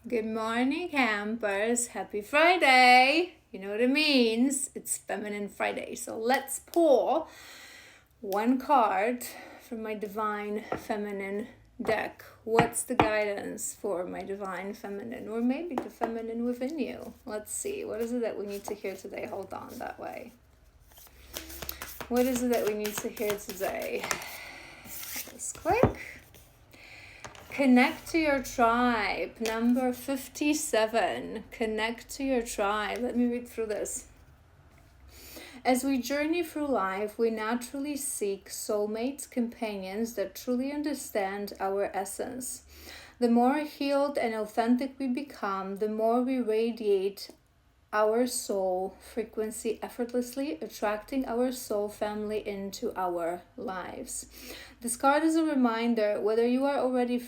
Good morning, campers. Happy Friday. You know what it means. It's Feminine Friday. So let's pull one card from my Divine Feminine deck. What's the guidance for my Divine Feminine, or maybe the feminine within you? Let's see. What is it that we need to hear today? Hold on that way. What is it that we need to hear today? Just quick. Connect to your tribe. Number 57. Connect to your tribe. Let me read through this. As we journey through life, we naturally seek soulmates, companions that truly understand our essence. The more healed and authentic we become, the more we radiate our soul frequency effortlessly, attracting our soul family into our lives. This card is a reminder whether you have already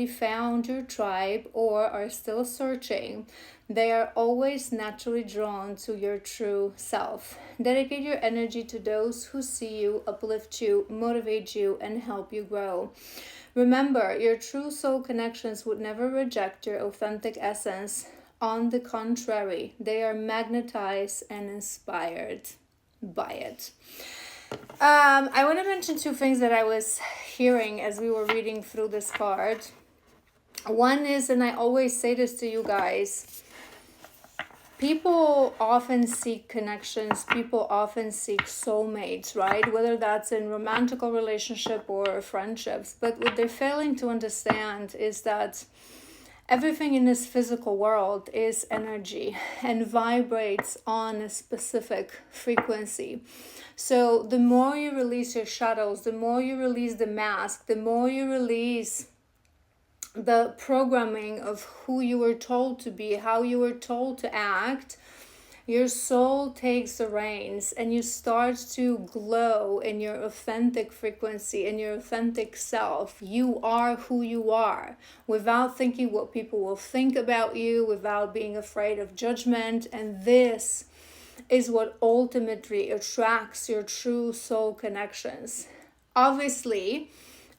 found your tribe or are still searching, they are always naturally drawn to your true self. Dedicate your energy to those who see you, uplift you, motivate you, and help you grow. Remember, your true soul connections would never reject your authentic essence. On the contrary, they are magnetized and inspired by it. I want to mention two things that I was hearing as we were reading through this card. One is, and I always say this to you guys, people often seek connections, people often seek soulmates, right? Whether that's in romantical relationship or friendships. But what they're failing to understand is that everything in this physical world is energy and vibrates on a specific frequency. So the more you release your shadows, the more you release the mask, the more you release the programming of who you were told to be, how you were told to act, your soul takes the reins and you start to glow in your authentic frequency, in your authentic self. You are who you are without thinking what people will think about you, without being afraid of judgment. And this is what ultimately attracts your true soul connections. Obviously,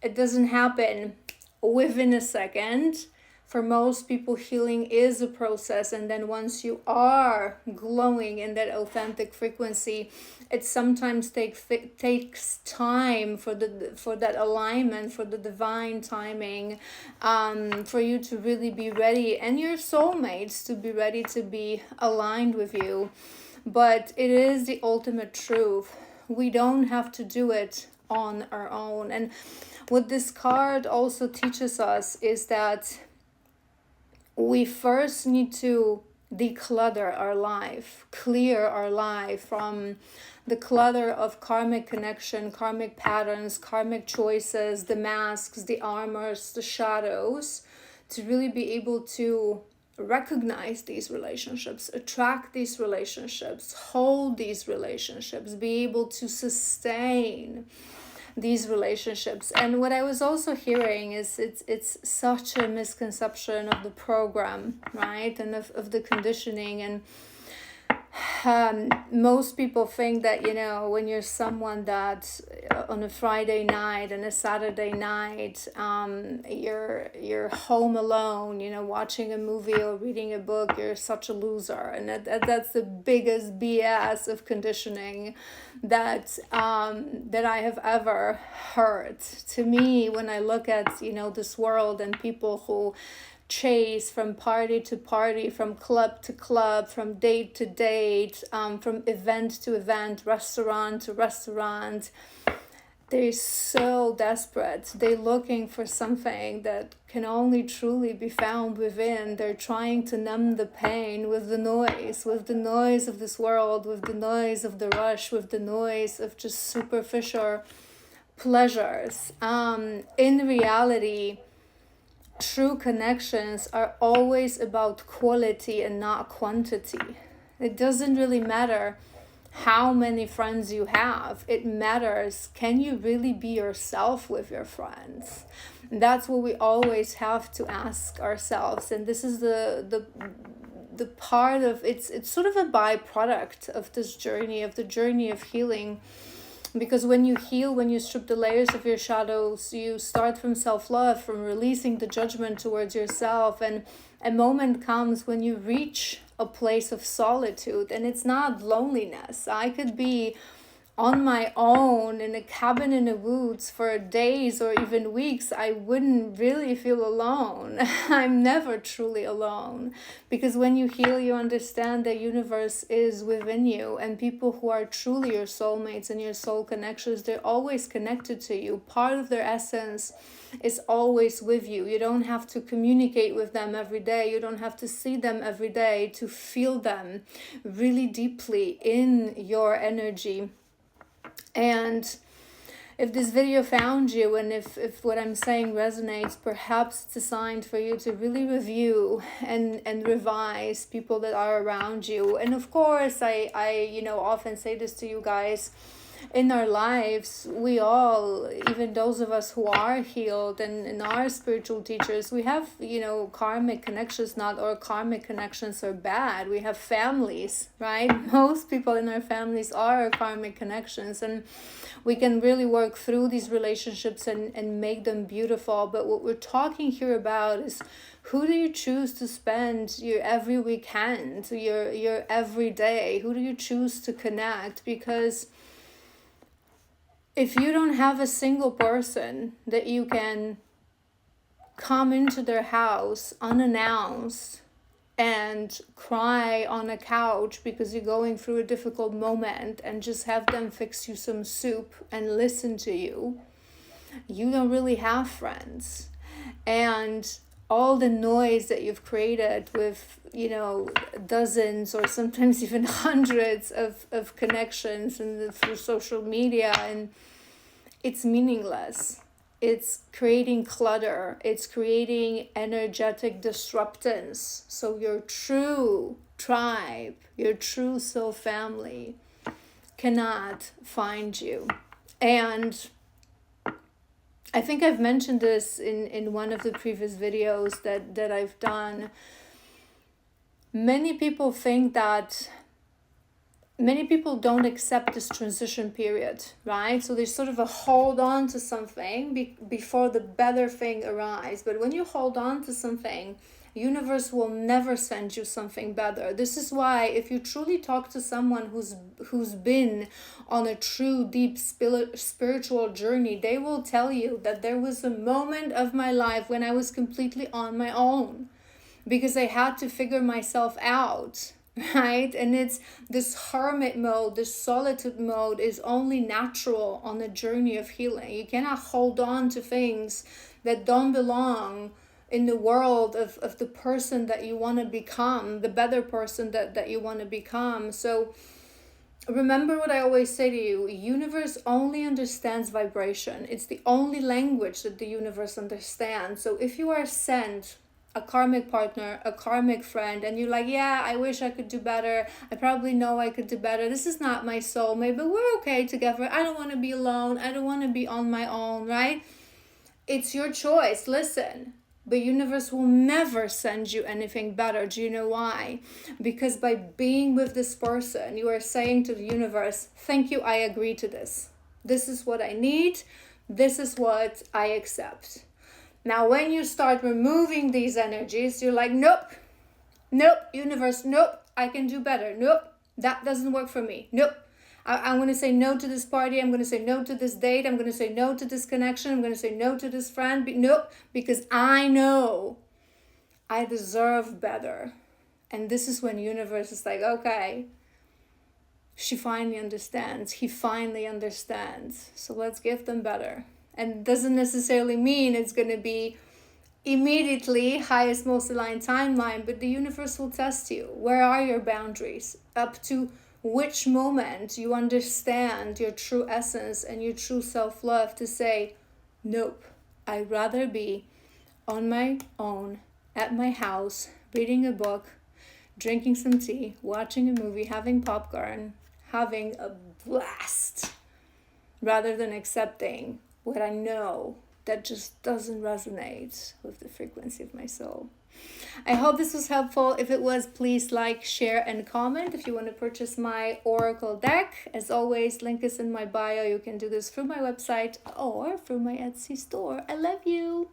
it doesn't happen within a second. For most people, healing is a process, and then once you are glowing in that authentic frequency, it sometimes takes time for that alignment, for the divine timing, for you to really be ready, and your soulmates to be ready to be aligned with you. But it is the ultimate truth. We don't have to do it on our own. And what this card also teaches us is that we first need to declutter our life, clear our life from the clutter of karmic connection, karmic patterns, karmic choices, the masks, the armors, the shadows, to really be able to recognize these relationships, attract these relationships, hold these relationships, be able to sustain these relationships. And what I was also hearing is it's such a misconception of the program, right? And of the conditioning. And most people think that, when you're someone that on a Friday night and a Saturday night, you're home alone, watching a movie or reading a book, you're such a loser. And that's the biggest BS of conditioning that I have ever heard. To me, when I look at, this world and people who chase from party to party, from club to club, from date to date, from event to event, restaurant to restaurant. They're so desperate. They're looking for something that can only truly be found within. They're trying to numb the pain with the noise of this world, with the noise of the rush, with the noise of just superficial pleasures. In reality, true connections are always about quality and not quantity. It doesn't really matter how many friends you have. It matters, can you really be yourself with your friends? And that's what we always have to ask ourselves. And this is the part of it's sort of a byproduct of this journey, of the journey of healing, Because when you heal, when you strip the layers of your shadows, you start from self-love, from releasing the judgment towards yourself. And a moment comes when you reach a place of solitude, and it's not loneliness. I could be on my own in a cabin in the woods for days or even weeks. I wouldn't really feel alone. I'm never truly alone, because when you heal, you understand the universe is within you, and people who are truly your soulmates and your soul connections, they're always connected to you. Part of their essence is always with you. You don't have to communicate with them every day. You don't have to see them every day to feel them really deeply in your energy. And if this video found you, and if what I'm saying resonates, perhaps it's a sign for you to really review and revise people that are around you. And of course, I often say this to you guys. In our lives, we all, even those of us who are healed and are spiritual teachers, we have, karmic connections. Not all karmic connections are bad. We have families, right? Most people in our families are our karmic connections, and we can really work through these relationships and make them beautiful. But what we're talking here about is, who do you choose to spend your every weekend, your every day? Who do you choose to connect? Because if you don't have a single person that you can come into their house unannounced and cry on a couch because you're going through a difficult moment, and just have them fix you some soup and listen to you, you don't really have friends. And all the noise that you've created with, dozens or sometimes even hundreds of connections and through social media, and it's meaningless. It's creating clutter. It's creating energetic disruptance. So your true tribe, your true soul family cannot find you. And I think I've mentioned this in one of the previous videos that I've done. Many people don't accept this transition period, right? So there's sort of a hold on to something before the better thing arrives. But when you hold on to something, universe will never send you something better. This is why, if you truly talk to someone who's been on a true deep spiritual journey, they will tell you that there was a moment of my life when I was completely on my own, because I had to figure myself out, right? And it's this hermit mode, this solitude mode is only natural on the journey of healing. You cannot hold on to things that don't belong in the world of the person that you want to become, the better person that you want to become. So remember what I always say to you, universe only understands vibration. It's the only language that the universe understands. So if you are sent a karmic partner, a karmic friend, and you're like, yeah, I wish I could do better. I probably know I could do better. This is not my soulmate, but we're okay together. I don't want to be alone. I don't want to be on my own, right? It's your choice. Listen. But universe will never send you anything better. Do you know why? Because by being with this person, you are saying to the universe, thank you, I agree to this. This is what I need. This is what I accept. Now, when you start removing these energies, you're like, nope, universe, nope, I can do better. Nope, that doesn't work for me. Nope. I'm going to say no to this party. I'm going to say no to this date. I'm going to say no to this connection. I'm going to say no to this friend. Nope, because I know I deserve better. And this is when universe is like, okay, she finally understands. He finally understands. So let's give them better. And it doesn't necessarily mean it's going to be immediately highest, most aligned timeline, but the universe will test you. Where are your boundaries? Up to which moment you understand your true essence and your true self-love to say, nope, I'd rather be on my own, at my house, reading a book, drinking some tea, watching a movie, having popcorn, having a blast, rather than accepting what I know that just doesn't resonate with the frequency of my soul. I hope this was helpful. If it was, please like, share, and comment. If you want to purchase my Oracle deck, as always, link is in my bio. You can do this through my website or through my Etsy store. I love you.